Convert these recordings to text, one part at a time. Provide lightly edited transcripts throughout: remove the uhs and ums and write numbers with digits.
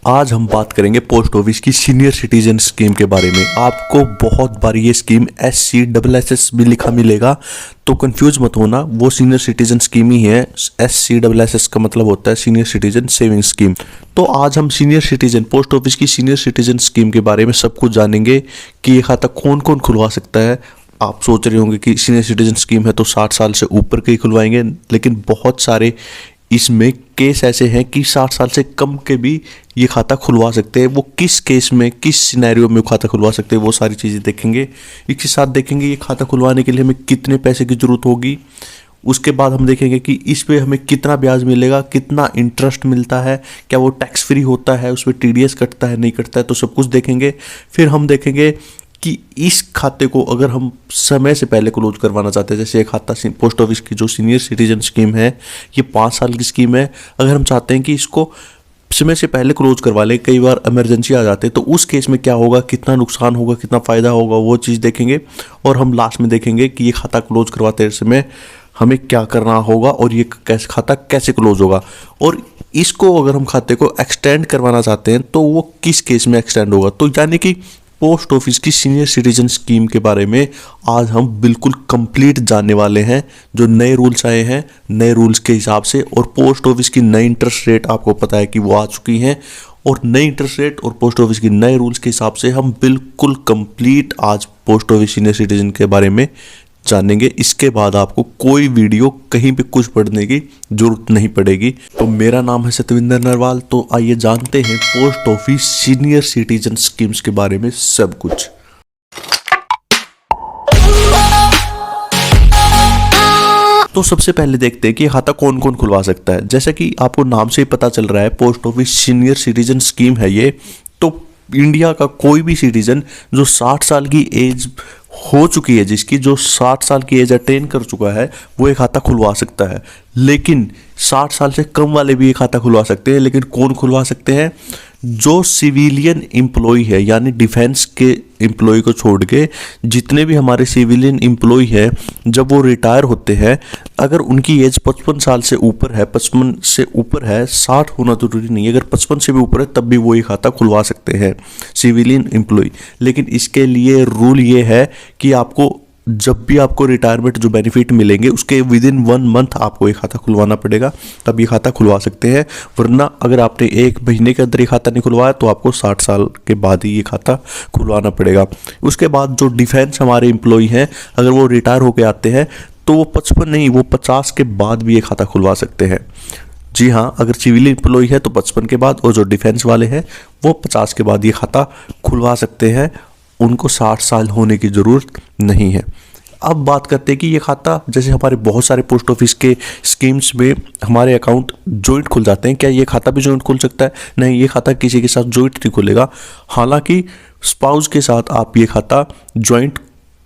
आज हम बात करेंगे पोस्ट ऑफिस की सीनियर सिटीजन स्कीम के बारे में। आपको बहुत बार ये स्कीम SCSS भी लिखा मिलेगा, तो कंफ्यूज मत होना, वो सीनियर सिटीजन स्कीम ही है। SCSS का मतलब होता है सीनियर सिटीजन सेविंग स्कीम। तो आज हम सीनियर सिटीजन पोस्ट ऑफिस की सीनियर सिटीजन स्कीम के बारे में सब कुछ जानेंगे कि ये खाता कौन कौन खुलवा सकता है। आप सोच रहे होंगे कि सीनियर सिटीजन स्कीम है तो 60 साल से ऊपर के ही खुलवाएंगे, लेकिन बहुत सारे इसमें केस ऐसे हैं कि 60 साल से कम के भी ये खाता खुलवा सकते हैं। वो किस केस में, किस सिनेरियो में खाता खुलवा सकते हैं, वो सारी चीज़ें देखेंगे। इसके साथ देखेंगे ये खाता खुलवाने के लिए हमें कितने पैसे की ज़रूरत होगी। उसके बाद हम देखेंगे कि इस पे हमें कितना ब्याज मिलेगा, कितना इंटरेस्ट मिलता है, क्या वो टैक्स फ्री होता है, उस पर TDS कटता है नहीं कटता है, तो सब कुछ देखेंगे। फिर हम देखेंगे कि इस खाते को अगर हम समय से पहले क्लोज करवाना चाहते हैं, जैसे एक खाता पोस्ट ऑफिस की जो सीनियर सिटीजन स्कीम है, ये 5 साल की स्कीम है। अगर हम चाहते हैं कि इसको समय से पहले क्लोज करवा लें, कई बार इमरजेंसी आ जाते हैं, तो उस केस में क्या होगा, कितना नुकसान होगा, कितना फ़ायदा होगा, वो चीज़ देखेंगे। और हम लास्ट में देखेंगे कि ये खाता क्लोज करवाते समय हमें क्या करना होगा और ये खाता कैसे क्लोज होगा। और इसको अगर हम खाते को एक्सटेंड करवाना चाहते हैं तो वो किस केस में एक्सटेंड होगा। तो यानी कि पोस्ट ऑफिस की सीनियर सिटीजन स्कीम के बारे में आज हम बिल्कुल कंप्लीट जानने वाले हैं। जो नए रूल्स आए हैं, नए रूल्स के हिसाब से, और पोस्ट ऑफिस की नई इंटरेस्ट रेट आपको पता है कि वो आ चुकी हैं, और नई इंटरेस्ट रेट और पोस्ट ऑफिस की नए रूल्स के हिसाब से हम बिल्कुल कंप्लीट आज पोस्ट ऑफिस सीनियर सिटीजन के बारे में जानेंगे। इसके बाद आपको कोई वीडियो कहीं पे कुछ पढ़ने की जरूरत नहीं पड़ेगी। तो मेरा नाम है सतविंदर नरवाल। तो आइए जानते हैं post office senior citizen schemes के बारे में सब कुछ। तो सबसे पहले देखते हैं कि खाता कौन कौन खुलवा सकता है। जैसा कि आपको नाम से ही पता चल रहा है, post office senior citizen scheme है ये। तो इंडिया का कोई भी सिटीजन जो 60 साल की एज हो चुकी है, जिसकी जो 60 साल की एज अटेन कर चुका है, वो एक खाता खुलवा सकता है। लेकिन 60 साल से कम वाले भी एक खाता खुलवा सकते हैं। लेकिन कौन खुलवा सकते हैं? जो सिविलियन एम्प्लॉय है, यानी डिफेंस के एम्प्लॉय को छोड़ के जितने भी हमारे सिविलियन एम्प्लॉय है, जब वो रिटायर होते हैं, अगर उनकी एज 55 साल से ऊपर है, 55 से ऊपर है, 60 होना जरूरी नहीं है, अगर 55 से भी ऊपर है तब भी वो ये खाता खुलवा सकते हैं सिविलियन एम्प्लॉय। लेकिन इसके लिए रूल ये है कि आपको जब भी आपको रिटायरमेंट जो बेनिफिट मिलेंगे उसके विदिन 1 मंथ आपको ये खाता खुलवाना पड़ेगा, तब ये खाता खुलवा सकते हैं। वरना अगर आपने 1 महीने के अंदर ये खाता नहीं खुलवाया तो आपको 60 साल के बाद ही ये खाता खुलवाना पड़ेगा। उसके बाद जो डिफेंस हमारे एम्प्लॉय हैं, अगर वो रिटायर होकर आते हैं तो वो 55 नहीं, वो 50 के बाद भी ये खाता खुलवा सकते हैं। जी हाँ, अगर सिविल एम्प्लॉय है तो 55 के बाद, और जो डिफेंस वाले हैं वो 50 के बाद ये खाता खुलवा सकते हैं। उनको 60 साल होने की ज़रूरत नहीं है। अब बात करते हैं कि ये खाता, जैसे हमारे बहुत सारे पोस्ट ऑफिस के स्कीम्स में हमारे अकाउंट जॉइंट खुल जाते हैं, क्या ये खाता भी जॉइंट खुल सकता है? नहीं, ये खाता किसी के साथ जॉइंट नहीं खुलेगा। हालांकि स्पाउस के साथ आप ये खाता जॉइंट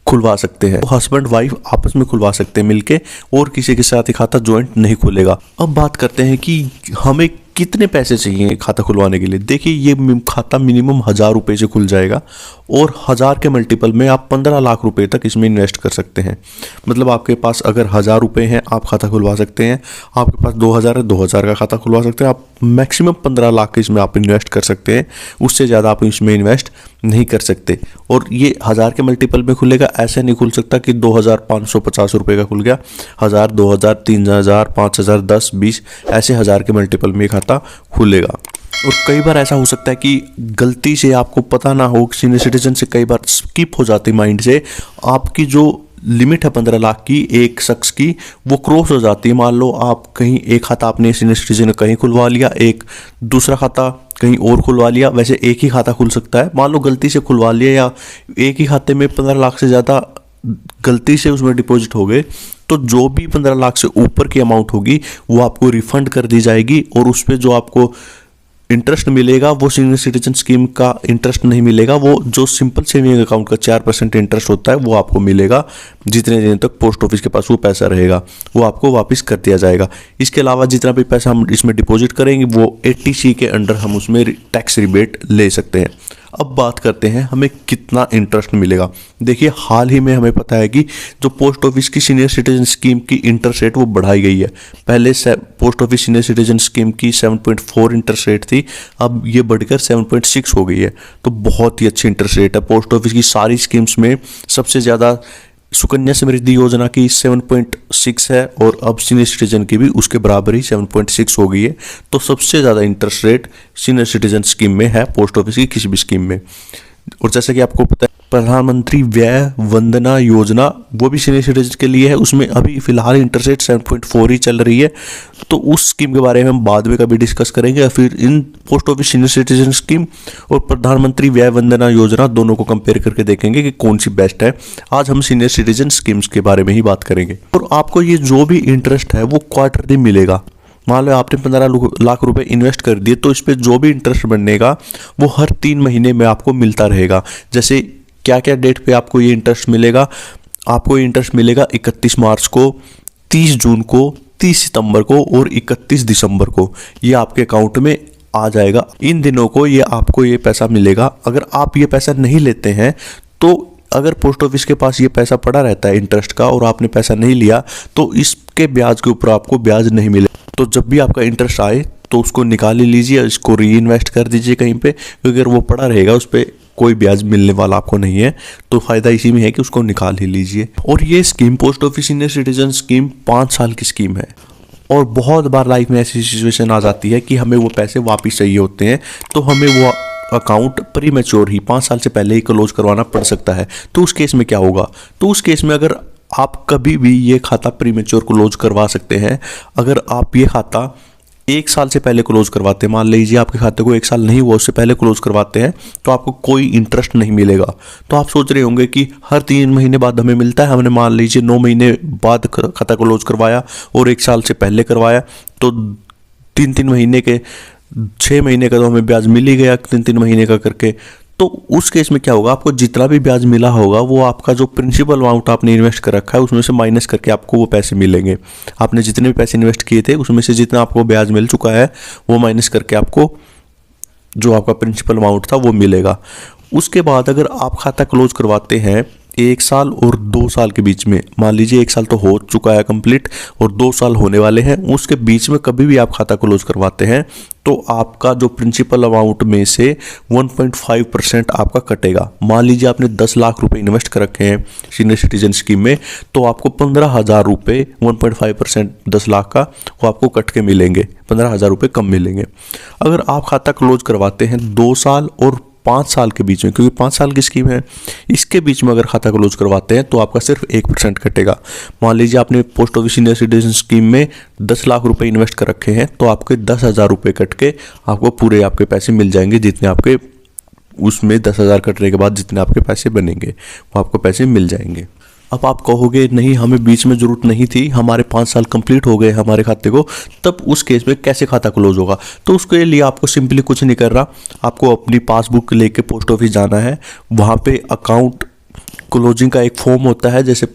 खुलवा सकते हैं, हस्बैंड वाइफ आपस में खुलवा सकते हैं मिलके, और किसी के साथ ये खाता जॉइंट नहीं खुलेगा। अब बात करते हैं कि हमें कितने पैसे चाहिए खाता खुलवाने के लिए। देखिए, ये खाता मिनिमम 1000 रुपये से खुल जाएगा, और 1000 के मल्टीपल में आप 15 लाख रुपए तक इसमें इन्वेस्ट कर सकते हैं। मतलब आपके पास अगर 1000 रुपये हैं, आप खाता खुलवा सकते हैं। आपके पास 2000 है, 2000 का खाता खुलवा सकते हैं। आप मैक्सिमम 15 लाख इसमें आप इन्वेस्ट कर सकते हैं, उससे ज़्यादा आप इसमें इन्वेस्ट नहीं कर सकते। और ये 1000 के मल्टीपल में खुलेगा, ऐसे नहीं खुल सकता कि 2550 रुपये का खुल गया। 1000, 2000, 3000, 5000, 10, 20 ऐसे 1000 के मल्टीपल में खाता खुलेगा। और कई बार ऐसा हो सकता है कि गलती से आपको पता ना हो, सीनियर सिटीजन से कई बार स्किप हो जाती माइंड से, आपकी जो लिमिट है 15 लाख की एक शख्स की, वो क्रॉस हो जाती है। मान लो आप कहीं एक खाता आपने सीनियर सिटीजन ने कहीं खुलवा लिया, एक दूसरा खाता कहीं और खुलवा लिया। वैसे एक ही खाता खुल सकता है, मान लो गलती से खुलवा लिया, या एक ही खाते में 15 लाख से ज़्यादा गलती से उसमें डिपॉजिट हो गए, तो जो भी 15 लाख से ऊपर की अमाउंट होगी वो आपको रिफंड कर दी जाएगी। और उस पर जो आपको इंटरेस्ट मिलेगा वो सीनियर सिटीजन स्कीम का इंटरेस्ट नहीं मिलेगा, वो जो सिंपल सेविंग अकाउंट का 4% इंटरेस्ट होता है वो आपको मिलेगा। जितने दिन तक पोस्ट ऑफिस के पास वो पैसा रहेगा वो आपको वापस कर दिया जाएगा। इसके अलावा जितना भी पैसा हम इसमें डिपॉजिट करेंगे वो 80C के अंडर हम उसमें टैक्स रिबेट ले सकते हैं। अब बात करते हैं हमें कितना इंटरेस्ट मिलेगा। देखिए, हाल ही में हमें पता है कि जो पोस्ट ऑफिस की सीनियर सिटीजन स्कीम की इंटरेस्ट रेट वो बढ़ाई गई है। पहले post office senior citizen scheme की 7.4 इंटरेस्ट रेट थी, थी, अब ये बढ़कर 7.6 हो गई है। तो बहुत ही अच्छी इंटरेस्ट रेट है। पोस्ट ऑफिस की सारी स्कीम्स में सबसे ज़्यादा सुकन्या समृद्धि योजना की 7.6 है, और अब सीनियर सिटीजन की भी उसके बराबर ही 7.6 हो गई है। तो सबसे ज़्यादा interest rate senior citizen scheme में है, पोस्ट ऑफिस की किसी भी स्कीम में। और जैसे कि आपको पता है प्रधानमंत्री व्यय वंदना योजना, वो भी सीनियर सिटीजन के लिए है, उसमें अभी फिलहाल इंटरेस्ट रेट 7.4 ही चल रही है। तो उस स्कीम के बारे में हम बाद में कभी डिस्कस करेंगे। फिर इन post office senior citizen scheme और प्रधानमंत्री व्यय वंदना योजना दोनों को कंपेयर करके देखेंगे कि कौन सी बेस्ट है। आज हम सीनियर सिटीजन स्कीम्स के बारे में ही बात करेंगे। और आपको ये जो भी इंटरेस्ट है वो क्वार्टरली मिलेगा। मान लो आपने 15 लाख रुपए इन्वेस्ट कर दिए, तो इस पर जो भी इंटरेस्ट बनेगा वो हर 3 महीने में आपको मिलता रहेगा। जैसे क्या क्या डेट पे आपको ये इंटरेस्ट मिलेगा? आपको ये इंटरेस्ट मिलेगा 31 मार्च को, 30 जून को, 30 सितंबर को और 31 दिसंबर को। ये आपके अकाउंट में आ जाएगा। इन दिनों को ये आपको ये पैसा मिलेगा। अगर आप ये पैसा नहीं लेते हैं, तो अगर पोस्ट ऑफिस के पास ये पैसा पड़ा रहता है इंटरेस्ट का और आपने पैसा नहीं लिया, तो इसके ब्याज के ऊपर आपको ब्याज नहीं मिलेगा। तो जब भी आपका इंटरेस्ट आए तो उसको निकाल ही लीजिए, इसको री इन्वेस्ट कर दीजिए कहीं पे, क्योंकि अगर वो पड़ा रहेगा उस पर कोई ब्याज मिलने वाला आपको नहीं है। तो फायदा इसी में है कि उसको निकाल ही लीजिए। और ये scheme post office senior citizen scheme 5 साल की स्कीम है। और बहुत बार लाइफ में ऐसी सिचुएशन आ जाती है कि हमें वो पैसे वापस चाहिए होते हैं, तो हमें वो अकाउंट प्री मैच्योर ही 5 साल से पहले ही क्लोज करवाना पड़ सकता है। तो उस केस में क्या होगा? तो उस केस में अगर आप कभी भी ये खाता प्री मैच्योर क्लोज करवा सकते हैं। अगर आप ये खाता 1 साल से पहले क्लोज करवाते हैं, मान लीजिए आपके खाते को 1 साल नहीं हुआ उससे पहले क्लोज करवाते हैं, तो आपको कोई इंटरेस्ट नहीं मिलेगा। तो आप सोच रहे होंगे कि हर 3 महीने बाद हमें मिलता है। हमने मान लीजिए 9 महीने बाद खाता क्लोज करवाया और 1 साल से पहले करवाया, तो 3-3 महीने के 6 महीने का तो हमें ब्याज मिल ही गया 3-3 महीने का करके। तो उस केस में क्या होगा? आपको जितना भी ब्याज मिला होगा वो आपका जो प्रिंसिपल अमाउंट आपने इन्वेस्ट कर रखा है उसमें से माइनस करके आपको वो पैसे मिलेंगे। आपने जितने भी पैसे इन्वेस्ट किए थे उसमें से जितना आपको ब्याज मिल चुका है वो माइनस करके आपको जो आपका प्रिंसिपल अमाउंट था वो मिलेगा। उसके बाद अगर आप खाता क्लोज करवाते हैं 1 साल और 2 साल के बीच में, मान लीजिए 1 साल तो हो चुका है कंप्लीट और 2 साल होने वाले हैं, उसके बीच में कभी भी आप खाता क्लोज करवाते हैं तो आपका जो प्रिंसिपल अमाउंट में से 1.5% आपका कटेगा। मान लीजिए आपने 10 लाख रुपए इन्वेस्ट कर रखे हैं सीनियर सिटीजन स्कीम में, तो आपको 15,000 रुपये 1.5% 10 लाख का वो आपको कट के मिलेंगे, 15,000 रुपये कम मिलेंगे। अगर आप खाता क्लोज करवाते हैं 2 साल और 5 साल के बीच में, क्योंकि 5 साल की स्कीम है, इसके बीच में अगर खाता क्लोज करवाते हैं तो आपका सिर्फ 1% कटेगा। मान लीजिए आपने post office senior citizen scheme में 10 लाख रुपए इन्वेस्ट कर रखे हैं, तो आपके 10,000 रुपये कट के आपको पूरे आपके पैसे मिल जाएंगे, जितने आपके उसमें 10,000 कटने के बाद जितने आपके पैसे बनेंगे वो आपको पैसे मिल जाएंगे। अब आप कहोगे नहीं हमें बीच में ज़रूरत नहीं थी, हमारे 5 साल कंप्लीट हो गए हमारे खाते को, तब उस केस में कैसे खाता क्लोज होगा? तो उसके लिए आपको सिंपली कुछ नहीं कर रहा, आपको अपनी पासबुक लेके पोस्ट ऑफिस जाना है। वहाँ पे अकाउंट क्लोजिंग का एक फॉर्म होता है, जैसे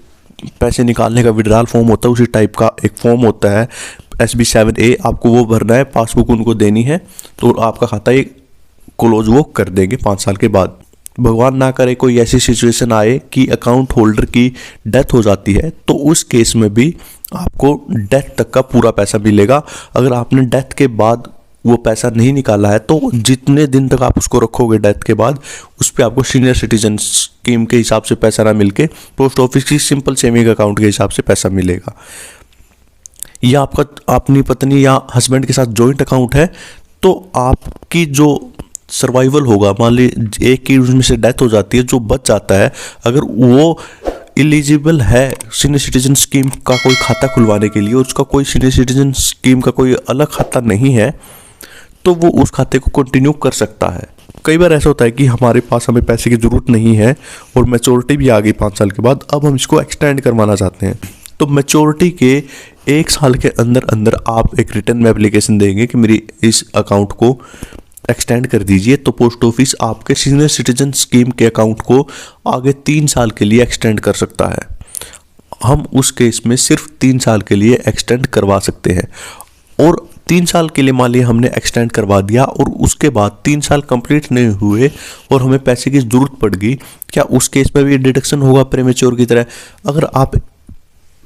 पैसे निकालने का विड्रॉल फॉर्म होता है उसी टाइप का एक फॉर्म होता है SB7A, आपको वो भरना है, पासबुक उनको देनी है, तो आपका खाता एक क्लोज वो कर देंगे 5 साल के बाद। भगवान ना करे कोई ऐसी सिचुएशन आए कि अकाउंट होल्डर की डेथ हो जाती है, तो उस केस में भी आपको डेथ तक का पूरा पैसा मिलेगा। अगर आपने डेथ के बाद वो पैसा नहीं निकाला है तो जितने दिन तक आप उसको रखोगे डेथ के बाद, उस पर आपको सीनियर सिटीजन स्कीम के हिसाब से पैसा ना मिलके पोस्ट ऑफिस की सिंपल सेविंग अकाउंट के हिसाब से पैसा मिलेगा। या आपका अपनी पत्नी या हस्बैंड के साथ जॉइंट अकाउंट है, तो आपकी जो सर्वाइवल होगा, मान लीजिए एक की उसमें से डेथ हो जाती है, जो बच जाता है, अगर वो एलिजिबल है सीनियर सिटीजन स्कीम का कोई खाता खुलवाने के लिए और उसका कोई सीनियर सिटीजन स्कीम का कोई अलग खाता नहीं है, तो वो उस खाते को कंटिन्यू कर सकता है। कई बार ऐसा होता है कि हमारे पास हमें पैसे की ज़रूरत नहीं है और मैच्योरिटी भी आ गई 5 साल के बाद, अब हम इसको एक्सटेंड करवाना चाहते हैं। तो मैच्योरिटी के 1 साल के अंदर अंदर आप एक रिटर्न में एप्लीकेशन देंगे कि मेरी इस अकाउंट को एक्सटेंड कर दीजिए, तो पोस्ट ऑफिस आपके सीनियर सिटीजन स्कीम के अकाउंट को आगे 3 साल के लिए एक्सटेंड कर सकता है। हम उस केस में सिर्फ 3 साल के लिए एक्सटेंड करवा सकते हैं। और 3 साल के लिए मान लिया हमने एक्सटेंड करवा दिया और उसके बाद 3 साल कंप्लीट नहीं हुए और हमें पैसे की ज़रूरत पड़ गई, क्या उस केस में भी डिडक्शन होगा प्रीमेच्योर की तरह? अगर आप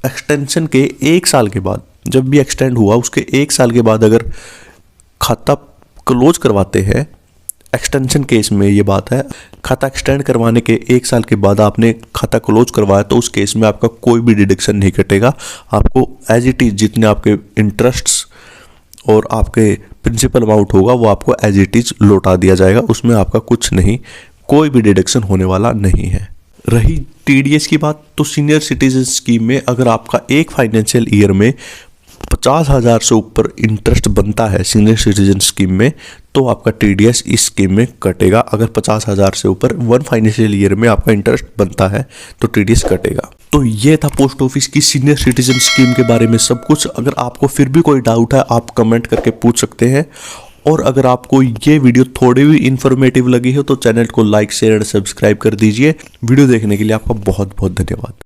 एक्सटेंशन के 1 साल के बाद, जब भी एक्सटेंड हुआ उसके 1 साल के बाद अगर खाता क्लोज करवाते हैं, एक्सटेंशन केस में ये बात है, खाता एक्सटेंड करवाने के 1 साल के बाद आपने खाता क्लोज करवाया तो उस केस में आपका कोई भी डिडक्शन नहीं कटेगा। आपको एज इट इज़ जितने आपके इंटरेस्ट्स और आपके प्रिंसिपल अमाउंट होगा वो आपको एज इट इज़ लौटा दिया जाएगा। उसमें आपका कुछ नहीं, कोई भी डिडक्शन होने वाला नहीं है। रही टीडीएस की बात, तो सीनियर सिटीजन स्कीम में अगर आपका एक फाइनेंशियल ईयर में 50,000 से ऊपर इंटरेस्ट बनता है सीनियर सिटीजन स्कीम में, तो आपका टीडीएस इस स्कीम में कटेगा। अगर 50,000 से ऊपर 1 फाइनेंशियल ईयर में आपका इंटरेस्ट बनता है तो टीडीएस कटेगा। तो ये था पोस्ट ऑफिस की सीनियर सिटीजन स्कीम के बारे में सब कुछ। अगर आपको फिर भी कोई डाउट है आप कमेंट करके पूछ सकते हैं। और अगर आपको ये वीडियो थोड़ी भी इंफॉर्मेटिव लगी हो तो चैनल को लाइक शेयर एंड सब्सक्राइब कर दीजिए। वीडियो देखने के लिए आपका बहुत बहुत धन्यवाद।